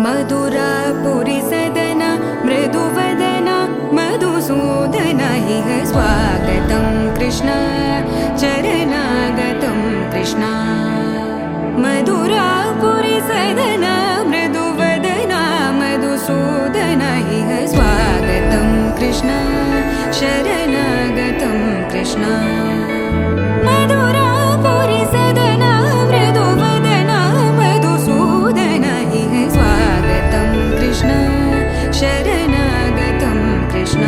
मधुरापुरी सदना मृदुवदना मधुसूदन इह स्वागतं कृष्ण चरणागतं कृष्ण मधुरापुरी सदना मृदुवदना मधुसूदन इह स्वागतं कृष्ण शरणागतं कृष्ण मधुरापुरी सदना मृदुवदना मधुसूदन इह स्वागतं कृष्ण शरणागतं कृष्ण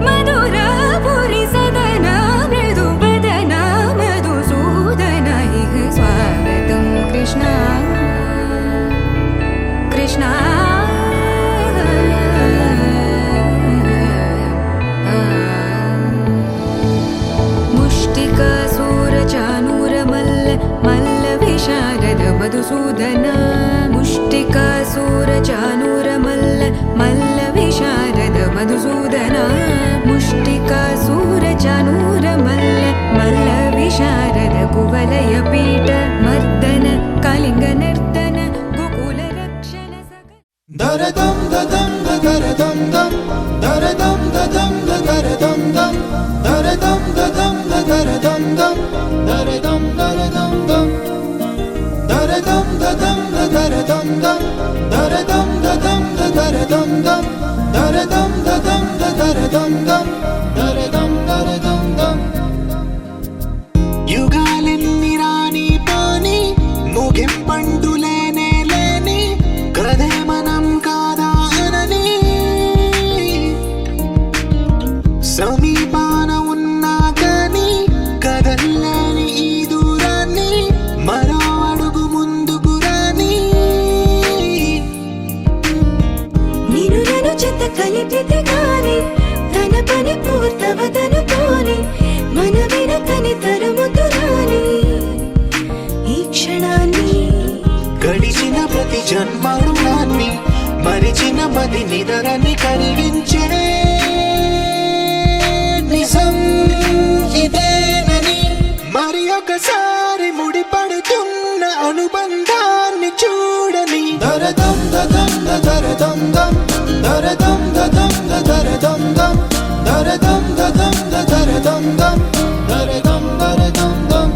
मधुरापुरी सदना मृदुवदना मधुसूदन इह स्वागतं कृष्ण कृष्ण मधुसूदन मुष्टिकासुरचाणूर मल्ल विशारद मधुसूदन मुष्टिकासुरचाणूर मल्ल विशारद कुवलय पीठ मर्दन कलिंग नर्तन गोकुल रक्षण दरदम ददम दरदम दम दरदम ददम दरदम दम दरदम ददम दरदम दम दरदम दरदम दम दरदम ददम दरदम दम दरदम ददम दरदम दम दरदम ददम दरदम दम दरदम दरदम दम युगालెన్ని రాని పోని ముగింపండు లేనే లేని కదే మనం కాదా అనని సమీపాన ఉన్నా కానీ కదల్లేని ఈ దూరాన్ని మరో అడుగు ముందుకు రాని నిన్ను నన్ను చెత్త కలిపితే గాని తన పని పూర్తవదనుకోని మన వెనకని తరుముతురాని ఈ క్షణాన్ని గడిచిన ప్రతి జన్మరుణాన్ని మరిచిన మది నిదరని కరిగించే నిజం ఇదేనని మరి ఒకసారి ముడిపడుతున్న అనుబంధాన్ని చూడని దరదం దదం దరదం దం దరదం దదం దరదం దం దరదం దదం దరదం దం దరదం దరదం దం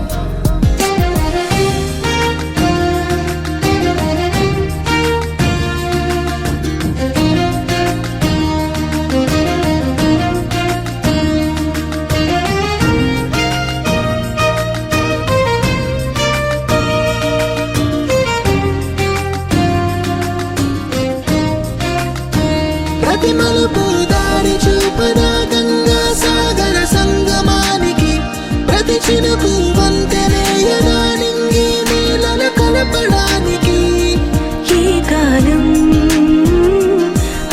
ప్రతి మలుపు దారి చూపదా గంగా సాగర సంగమానికి ప్రతి చినుకు వంతెనేయదా నింగి నీళ్ళ కలపడానికి ఏ కాలం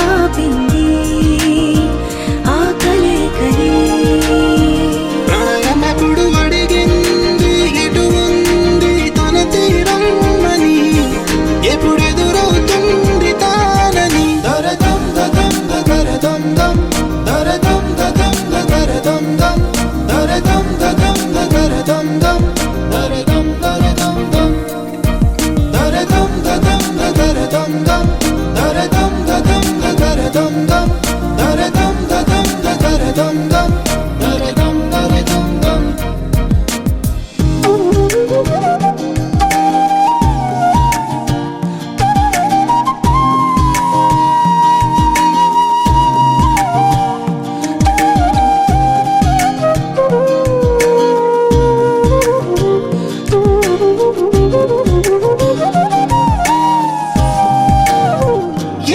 ఆపింది ఆ కలయికలే ప్రాణమకుడు అడిగింది ఎటు ఉంది తన తీరమ్మని ఎప్పుడెదురవుతుంది తానని దరదం దదం దరదం దం దరదం దదం దరదం దం దరదం దదం దరదం దం దరదం దరదం దం దరదం దదం దరదం దం దరదం దదం దరదం దం దరదం దదం దరదం దం దరదం దరదం దం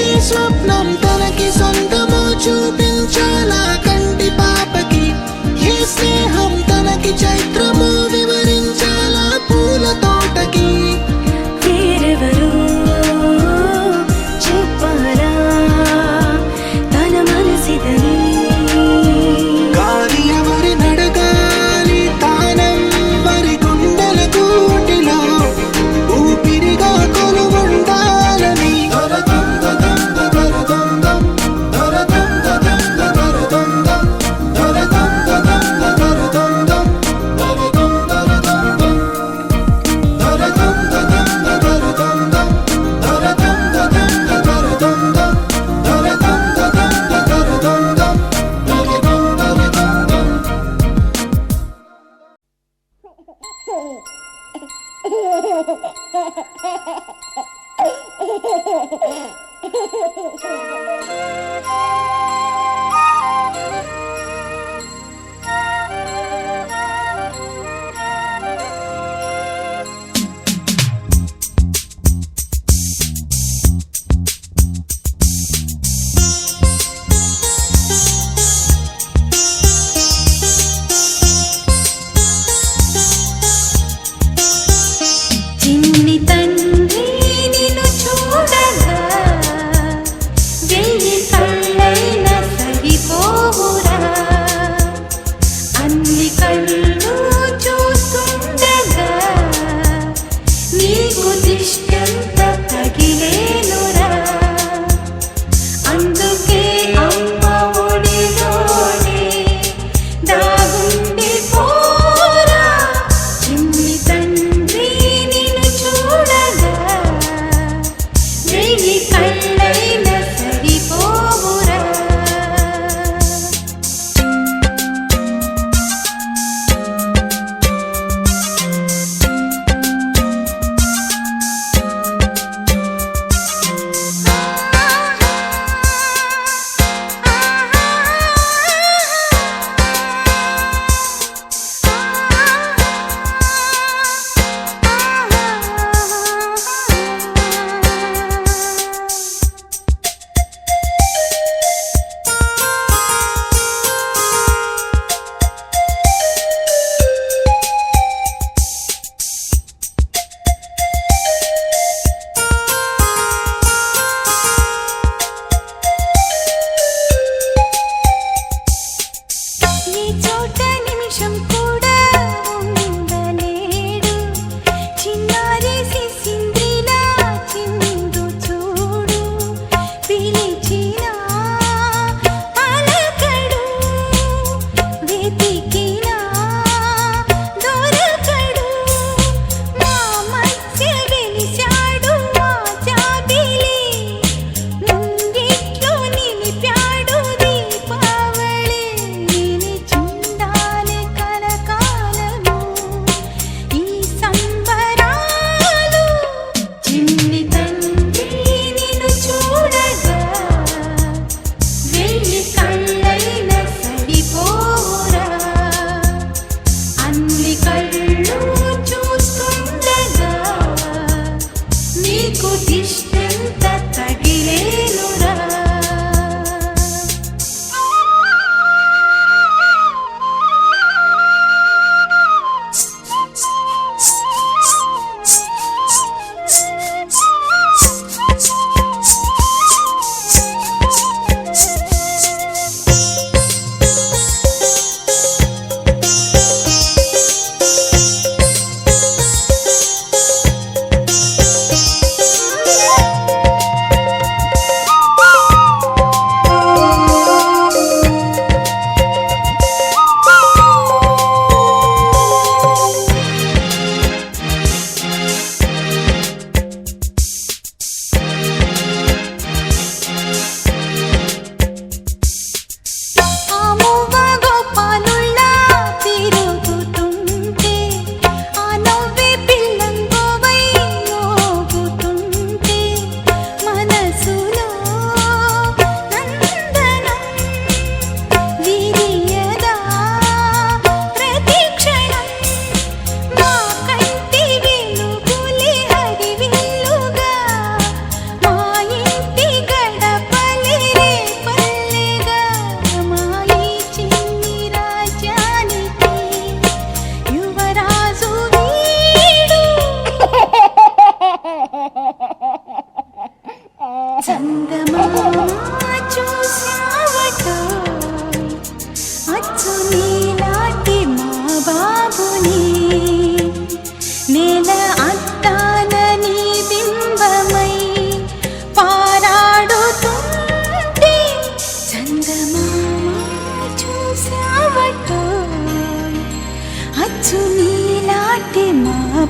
ఏ స్వప్నం తనకి సొంతమో చూపించాలా కంటి పాపకి ఏ స్నేహం తనకి చైత్రమో వివరించాలా పూల తోటకి వేరెవరో చెప్పాలా తన మనసిదని గాలి ఎవరి నడగాలి తానెవ్వరి గుండెల కూటిలో ఊపిరిగా కొలువుండాలని దరదం దదం దరదం దం దరదం దదం దరదం దం దరదం దదం దరదం దం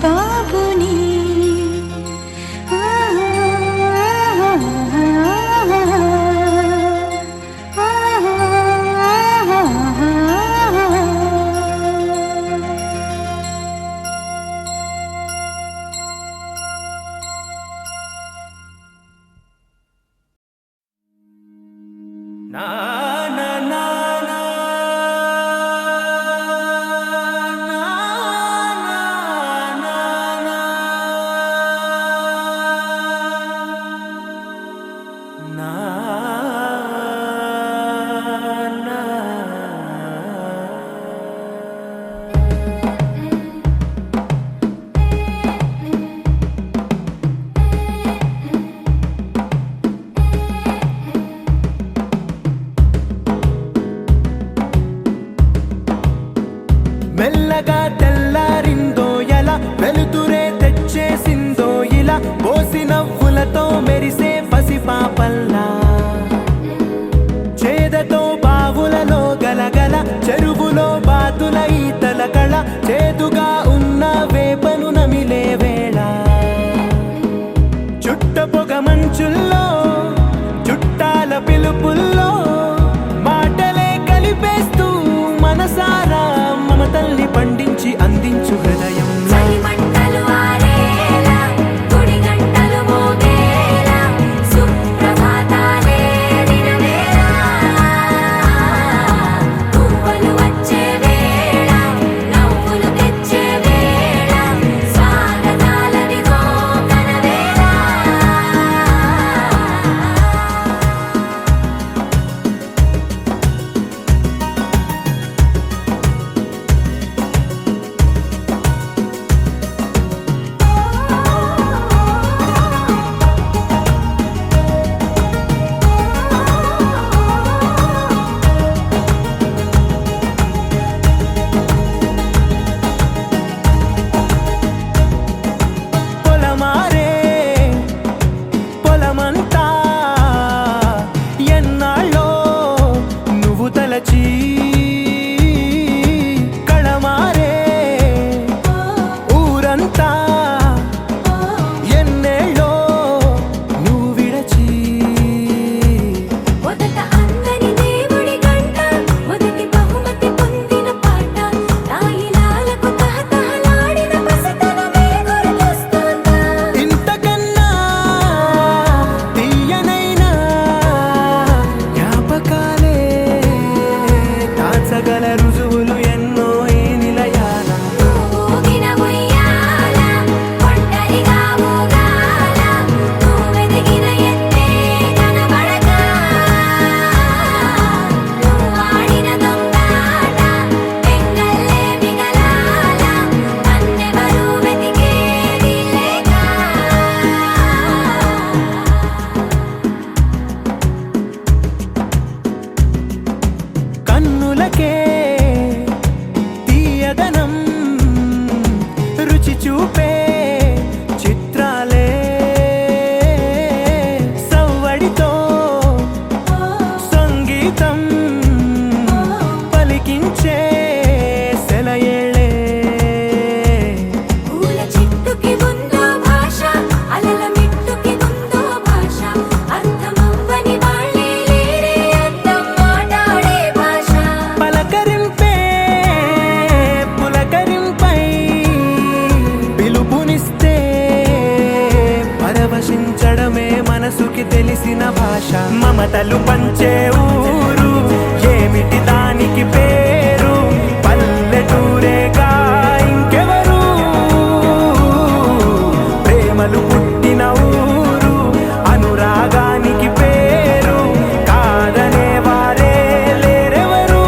బాబుని మెల్లగా తెల్లారిందో ఎలా వెలుతురే తెచ్చేసిందో ఇలా పోసి నవ్వులతో మెరిసే పసిపాపల్లా చేదతో బావులలో గలగల చెరువులో బాతుల ఈతల కళ చేదుగా ఉన్న వేపను నమిలే వేళ చుట్ట పొగ మంచుల్లో చుట్టాల పిలుపుల్లో మాటలే కలిపేస్తూ మనసారా మమతల్ని పండించి అందించు హృదయం చలిమంటలు ఆరేలా గుడి గంటలు మోగేలా సుప్రభాతాలే దినవేళ పువ్వులు వచ్చే వేళ నవ్వులు తెచ్చే వేళ స్వాగతాలదిగో కనవేళ పొలమారే పొలమంతా ఎన్నాళ్ళో నువ్వు తలచి కళమారే ఊరంతా ఎన్నేళ్ళో నువ్వు విడచి మొదట అందని దేవుడి గంట మొదటి బహుమతి పొందిన పాట తాయిలాలకు తహతహలాడిన పసితనమే గుర్తొస్తుందా ఇంతకన్నా తీయనైనా జ్ఞాపకాలే దాచగల రుజువులు ఎన్నో ఈ నిలయాల ఊగిన ఉయ్యాల ఒంటరిగా ఊగాల నువ్వెదిగిన ఎత్తే కనబడక నువ్వాడిన దొంగాట పెంగల్లే మిగలాల నన్నెవరూ వెతికేది లేక కన్నులకే తీయదనం రుచి చూపే చిత్రాలే సవ్వడితో సంగీతం పలికించే సెలయేళే పూల చెట్టుకి ఉందో భాష అలల మిట్టుకి ఉందో భాష అర్థమవ్వని వాళ్ళే లేరే అర్థం మాట్లాడే భాష పలకరింపే పులకరింపై పిలుపునిస్తే పరవశించడమే మనసుకి తెలిసిన భాష మమతలు పంచే ఊరు ఏమిటి దానికి పేరు పల్లెటూరేగా ఇంకెవరు ప్రేమలు పుట్టిన ఊరు అనురాగానికి పేరు కాదనే వారే లేరెవరు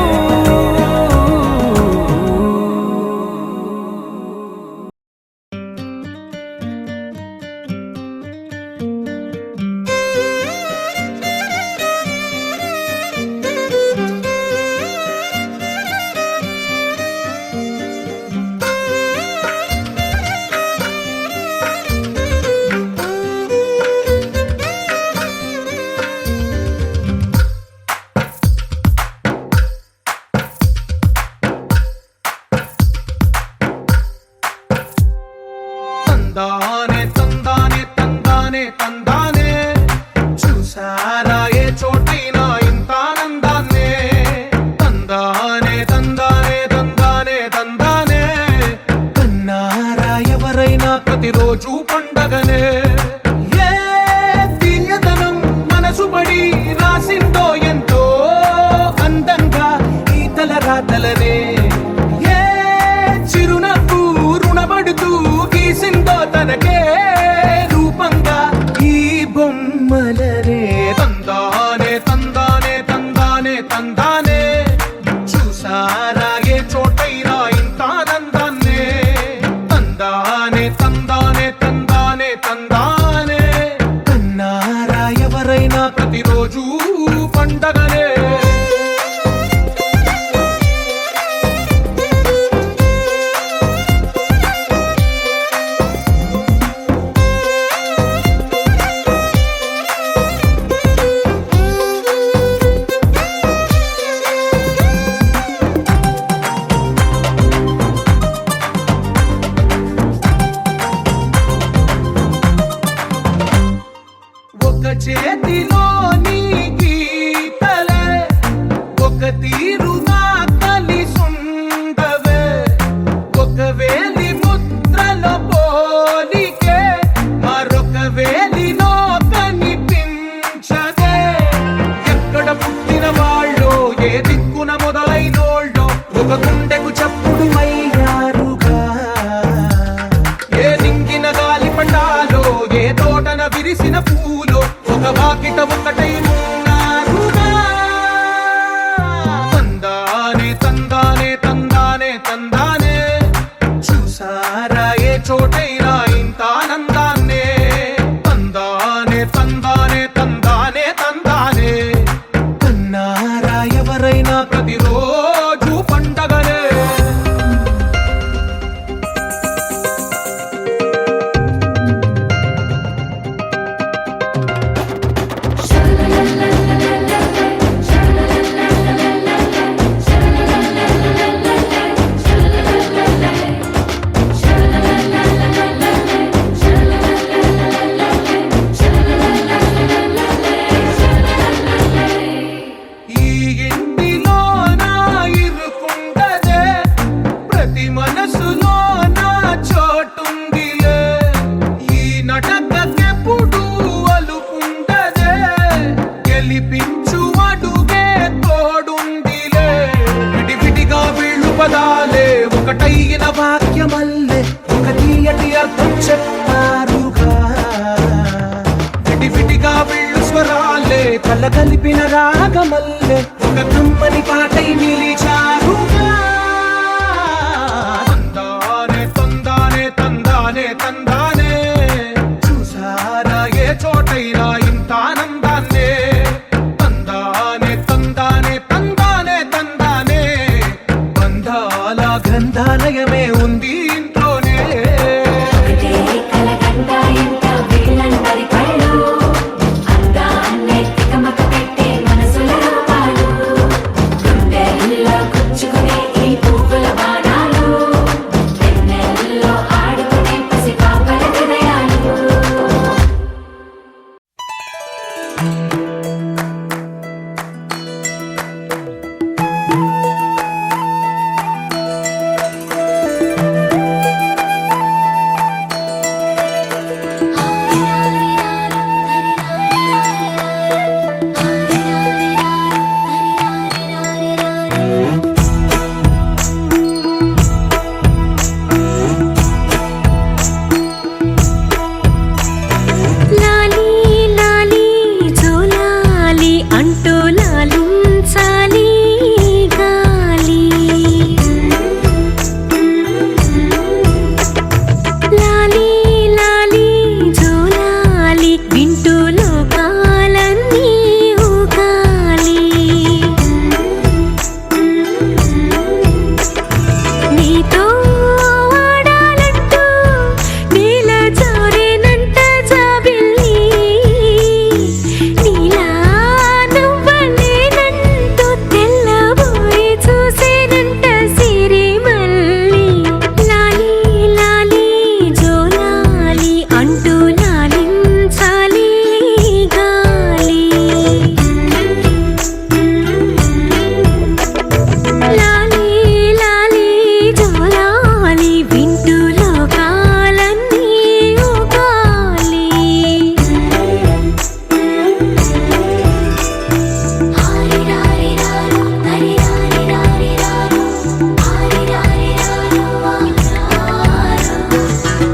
తందానే తందానే తందానే తందానే చూసారా ఏ చోటైనా ఇంత ఆనందాన్నే తందానే తందానే తందానే తందానే కన్నారా ఎవరైనా ప్రతిరోజు పండగనే ఏ తీయదనం మనసు పడి రాసిందో ఎంతో చూసారా ఏ చోటైనా ఇంత ఆనందాన్నే తందానే తందానే తందానే తందానే కన్నారా ఎవరైనా ప్రతిరోజు పండగనే ఈ ఇంటిలోన ఇరుకుండదే ప్రతి మనసులోన చోటుందిలే ఈ నటకెప్పుడు అలుకుండదే గెలిపించు అడుగే తోడుందిలే విడివిడిగా వీళ్ళు పదాలే ఒకటైన వాక్యమల్లే ఒక తీయటి అర్థం చెప్పారుగా విడివిడిగా వీళ్ళు స్వరాలే కల కలిపిన రాగమల్లే ఒక కమ్మని పాటై నిలిచారుగా తందానే తందానే తందానే తందానే చూసారా ఏ చోటైనా ఇంత ఆనందాన్నే తందానే తందానే తందానే తందానే బంధాల గ్రంథాలయమే ఉంది ఇంట్లోనే ఒకటే కలగంట ఎంత వీళ్ళందరి కళ్ళు అందాన్నే తికమక పెట్టే మనసుల రూపాలు గుండెల్లో గుచ్చుకునే ఈ పువ్వుల బాణాలు వెన్నెల్లో ఆడుకునే పసిపాపల హృదయాలు లాలీ లాలీ జోలాలి అంటూ లాలించాలి గాలి లాలీ లాలీ జోలాలి వింటూ లోకాలన్నీ ఊగాలి నీతో ఆడాలంటూ నీల జారేనంట జాబిల్లి నీలా నువ్వలేనంటూ తెల్లబోయి చూసేనంట సిరిమల్లి లాలీ లాలీ జోలాలి అంటూ లాలించాలి గాలి లాలీ లాలీ జోలాలి వింటూ లోకాలన్నీ ఊగాలి హరిరారిరారు హరిరారిరారిరారు హరిరారిరారు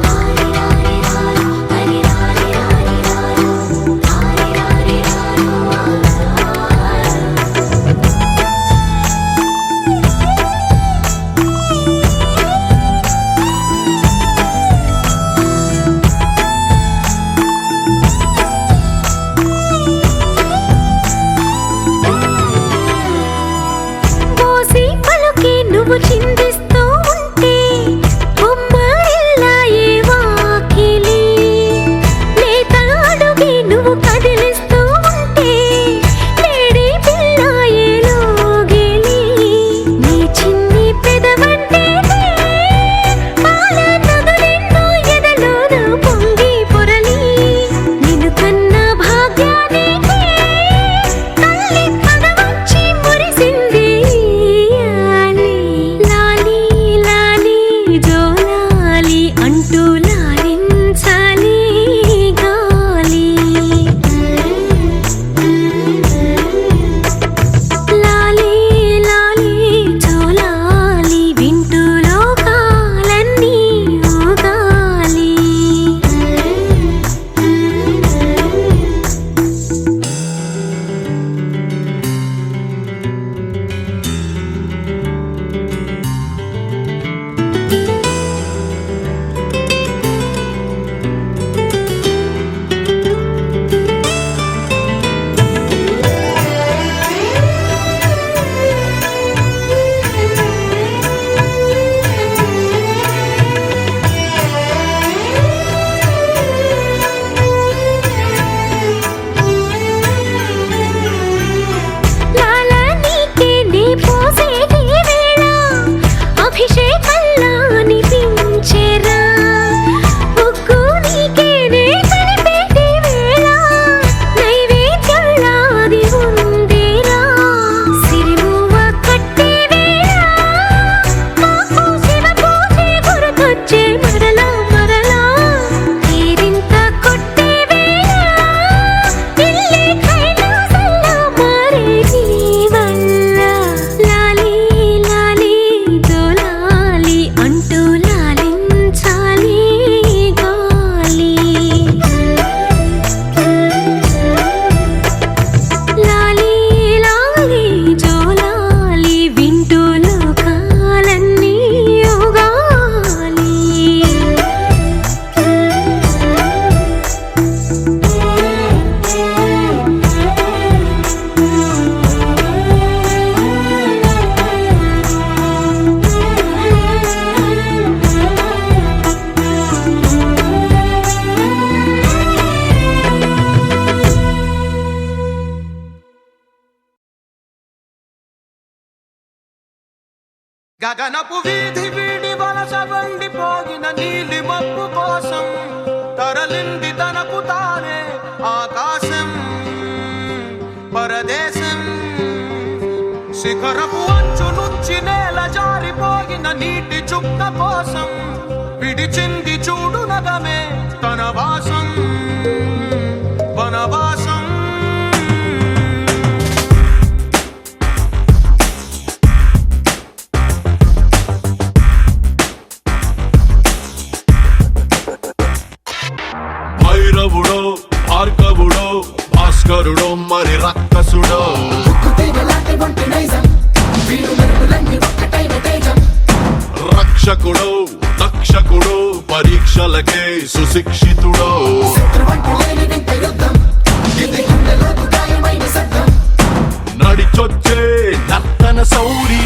హరిరారిరారు హరిరారిరారు గగనపు వీధి వీడి వలస వండిపోగిన నీలి మబ్బు కోసం తరలింది తనకు తానే ఆకాశం పరదేశం శిఖరపు అంచు నుంచి నేల జారిపోగిన నీటి చుక్క కోసం విడిచింది చూడు నగమే తన వాసం వనవాసం భైరవుడో భార్గవుడో భాస్కరుడో మరి రక్కసుడో రక్షకుడో దక్షకుడో పరీక్షలకే సుశిక్షితుడో నడిచొచ్చే నర్తన సౌరి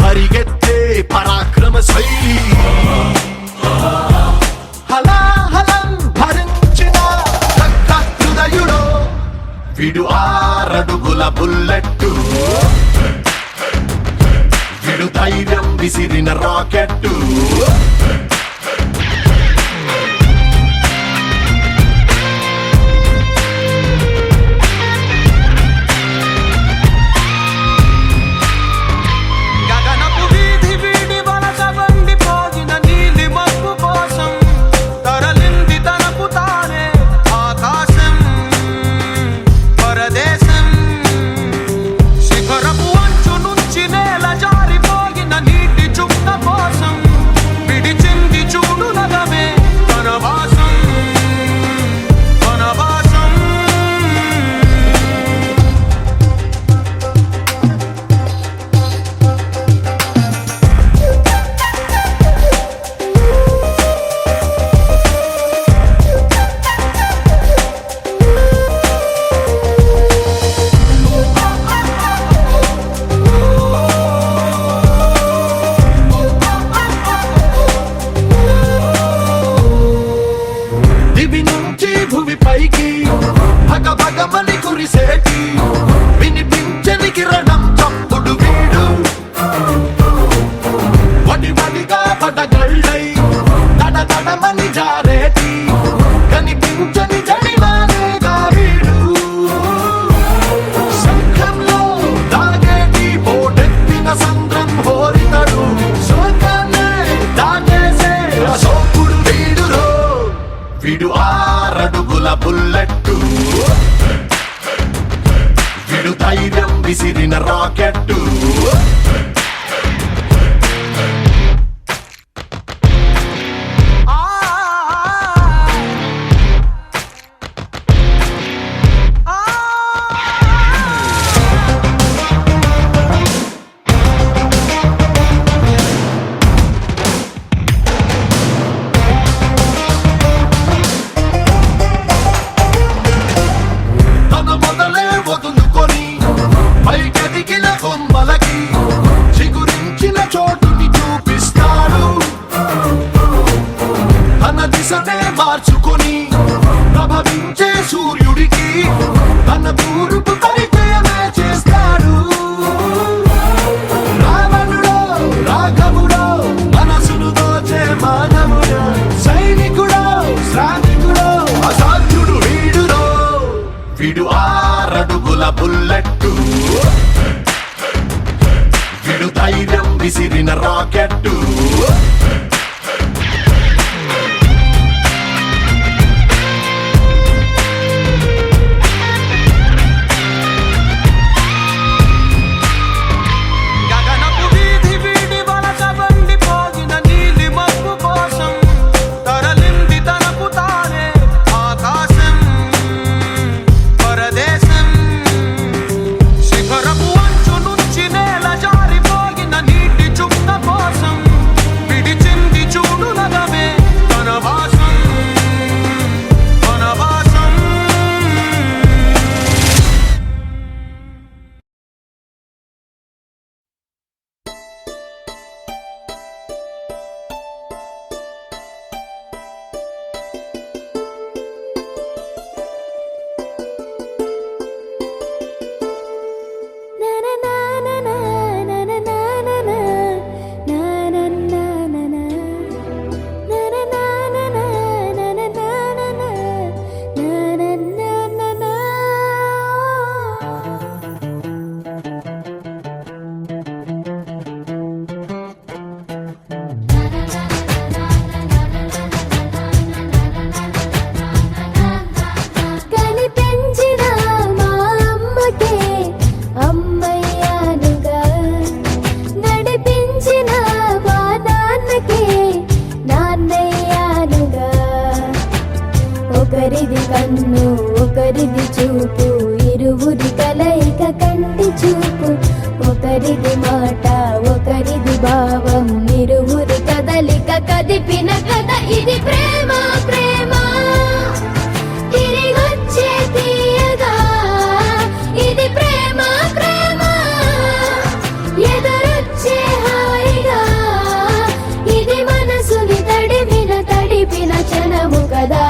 పరిగెత్తే పరాక్రమ శైలి హలాహలం భరించిన హృదయుడో విడు 6 అడుగుల బుల్లెట్టు విడు ధైర్యం విసిరిన రాకెట్టు గగనపు వీధి వీడి వలస వండిపోగిన నీలి మబ్బు కోసం తరలింది తనకు తానే ఆకాశం పరదేశం శిఖరపు అంచు నుంచి నేల జారిపోగిన నీటి చుక్క కోసం విడిచింది చూడు నగమే తన వాసం వనవాసం దివి నుంచి భువి పైకి భగభగమని కురిసేటి వినిపించని కిరణం చప్పుడు వీడు వడివడిగా పడగళ్ళై తడతడమని జారేటి కనిపించని జడివానేగా వీడు శంఖంలో దాగేటి పోటెత్తిన సంద్రం హోరితడు శోకాన్నే దాటేసే అశోకుడు వీడురో విడు 6 అడుగుల బుల్లెట్టు విడు ధైర్యం విసిరిన రాకెట్టు తన మొదలే వదులుకొని పైకెదిగిన కొమ్మలకి చిగురించిన చోటుని చూపిస్తాడు తన దిశనే మార్చుకొని ప్రభవించే సూర్యుడికి తన తూర్పు పరిచయమే చేస్తాడు రావణుడో రాఘవుడో మనసును దోచే మానవుడో సైనికుడో శ్రామికుడో అసాధ్యుడు వీడురో విడు 6 అడుగుల బుల్లెట్టు విడు ధైర్యం విసిరిన రాకెట్టు గగనపు వీధి వీడి వలస వండిపోగిన నీలి మబ్బు కోసం తరలింది తనకు తానే ఆకాశం పరదేశం శిఖరపు అంచు నుంచి నేల జారిపోగిన నీటి చుక్క కోసం ఒకరిది చూపు ఇరువురి కలయిక కంటి చూపు ఒకరిది మాట ఒకరిది భావం ఇరువురి కదలిక కదిపిన కథ ఇది ప్రేమ ప్రేమ తిరిగొచ్చే తీయగా ఇది ప్రేమ ప్రేమ ఎదురొచ్చే హాయిగా ఇది మనసుని తడిపిన క్షణము కదా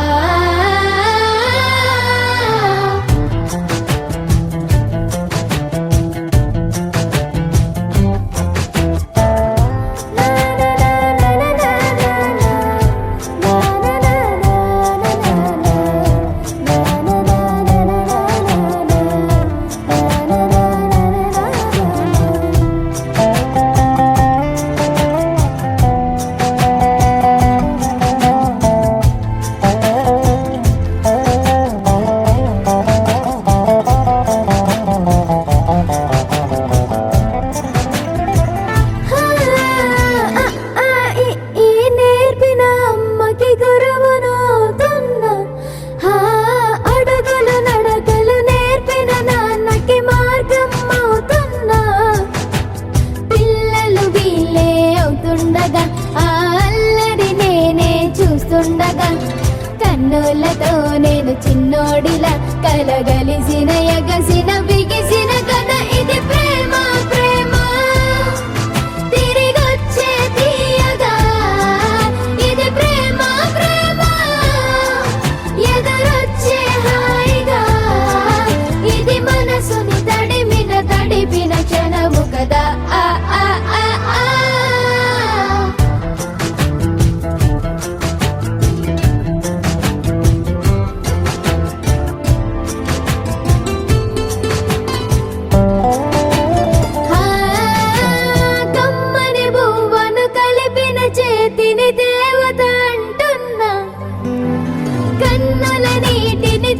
కన్నులతో నేను చిన్నోడిలా కలగలిసిన ఎగసిన బిగిసిన కథ ఇది ప్రేమ ప్రేమ తిరిగొచ్చే తీయగా ఇది ప్రేమ ప్రేమ ఎదురొచ్చే హాయిగా ఇది మనసుని తడిపిన క్షణము కదా ఆ ఆ ఆ ఆ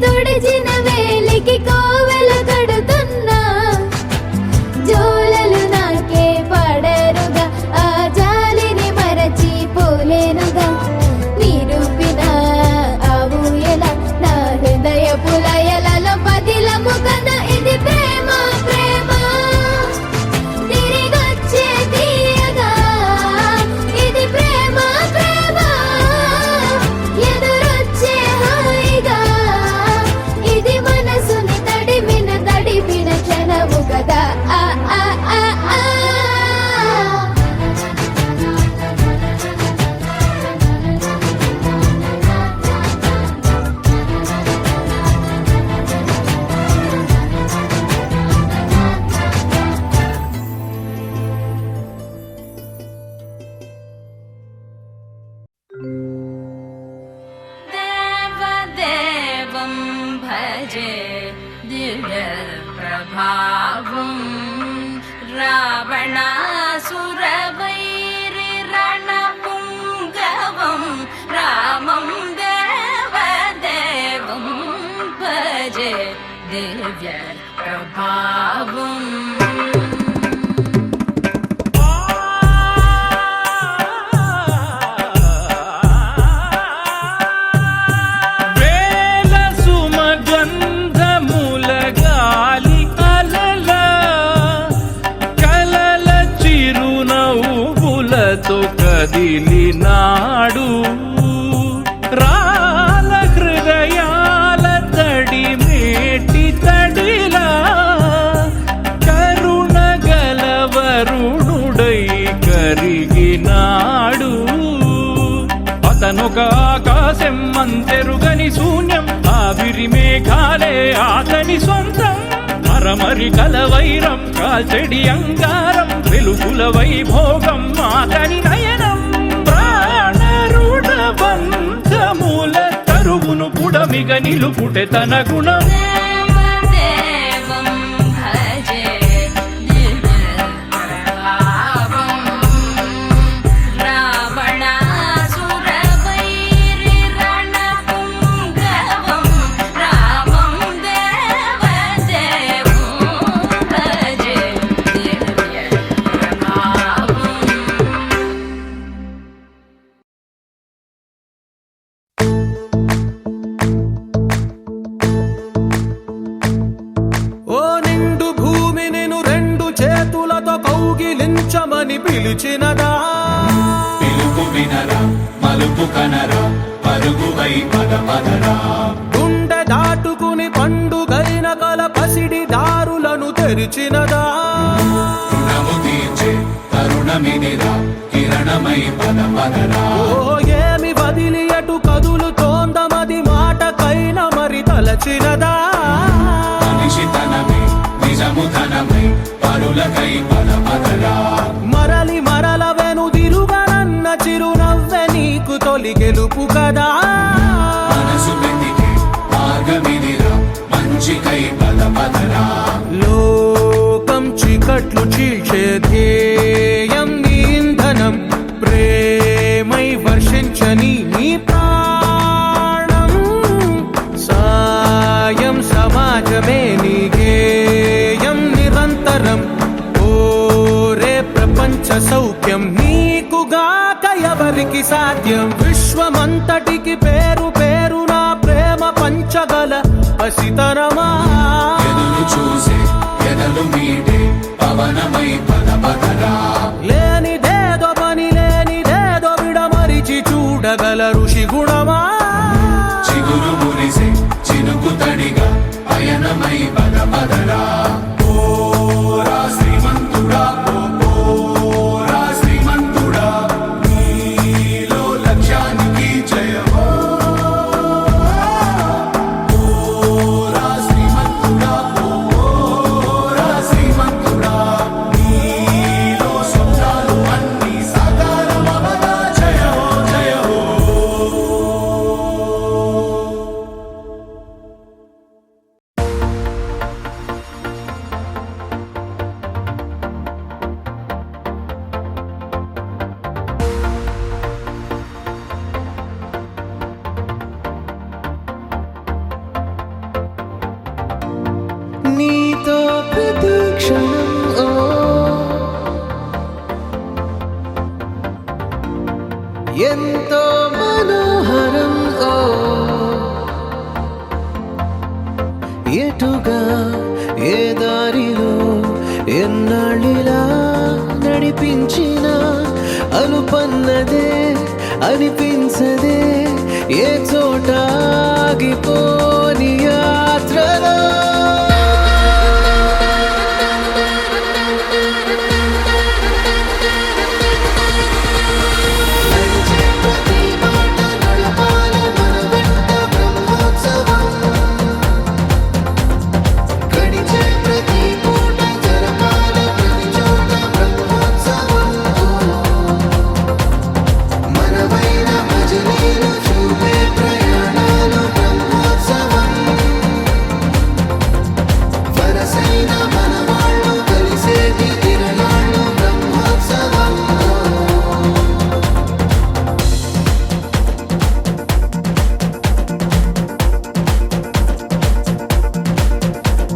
తుడిచిన వేలికి కోవెల కడుతున్నా జోలలు నాకే పడరుగా ఆ జాలిని మరచి పోలేనుగా నిరూపిన ఆవుయల నా హృదయ పులయలలో పదిలము కదా ఇది ప్రేమ ప్రేమ తిరిగొచ్చే తీయగా ఇది ప్రేమ ప్రేమ ఎదురొచ్చే హాయిగా ఇది మనసుని తడిపిన క్షణము కదా ఆ ఆ ఆ ఆ దేవదేవం భజే దివ్య ప్రభావం రావణాసురవైరి రణపుంగవం రామం దేవదేవం భజే దివ్య ప్రభావం కదిలినాడు రాల హృదయాల తడి మేటి తడిలా కరుణ గలవరుణుడై కరిగినాడు అతనొక ఆకాశం మంతెరుగని శూన్యం ఆవిరి మేఘాలే అతని సొంతం మరమరి కలవైరం కాల్చెడి అంగారం వెలుగుల వైభోగం అతని నయనం ప్రాణరుణ బంధముల తరువును పుడమిగ నిలుపుటె తన గుణం కనరా పరుగువై పద పదరా గుండె దాటుకుని పండుగైన కల పసిడి దారులను తెరిచినదా రుణము తీర్చే తరుణమిదిరా కిరణమై పద పదరా ఓ ఏమి వదిలి అటు కదులుతోందమది మాటకైన మరి తలచినదా మనిషితనమే నిజము ధనమై పరులకై పద పదరా మరలి మరల వెనుదిరుగనన్న చిరునవ్వె నీకు తొలి గెలుపు కదా మనసు వెతికే మార్గమిదిరా మంచికై పద పదరా లోకం చీకట్లు చీల్చే ధ్యేయం నీ ఇంధనం ప్రేమై వర్షించని నీ ప్రాణం సాయం సమాజమే నీ గేయం నిరంతరం ఓరే ప్రపంచ సౌఖ్యం నీకుగాక ఎవరికి సాధ్యం విశ్వమంతటికి పేరు పేరు నా ప్రేమ పంచగల పసితరమా ఎదురు చూసే ఎదలు మీటే పవనమై పద పదరా లేనిదేదో పని లేనిదేదో విడమరిచి చూడగల ఋషి గుణమా చిగురు మురిసే చినుకు తడిగా పయనమై పద పదరా ఓరా శ్రీమంతుడా ఓరా శ్రీమంతుడా నీలో లక్ష్యానికి జయమో ఓరా శ్రీమంతుడా ఓరా శ్రీమంతుడా నీలో స్వప్నాలు అన్నీ సాకారమవగా జయమో జయమో నీతో ప్రతి క్షణం ఓ ఎంతో మనోహరం ఓ ఎటుగా ఏ దారిలో ఎన్నాళ్ళిలా నడిపించిన అనుపన్నదే అనిపించదే ఏ చోట ఆగిపోని యాత్రలో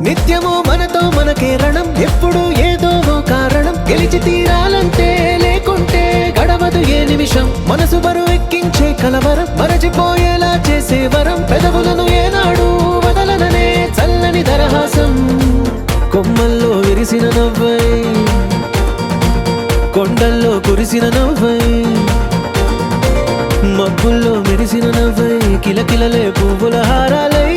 నిత్యము మనతో మనకే రణం ఎప్పుడు ఏదో ఓ కారణం గెలిచి తీరాలంటే లేకుంటే గడవదు ఏ నిమిషం మనసు బరువు ఎక్కించే కలవరం మరచిపోయేలా చేసే వరం పెదవులను ఏనాడు వదలననే చల్లని దరహాసం కొమ్మల్లో విరిసిన నవ్వై కొండల్లో కురిసిన నవ్వై మబ్బుల్లో మెరిసిన నవ్వై కిలకిలలే పువ్వుల హారాలై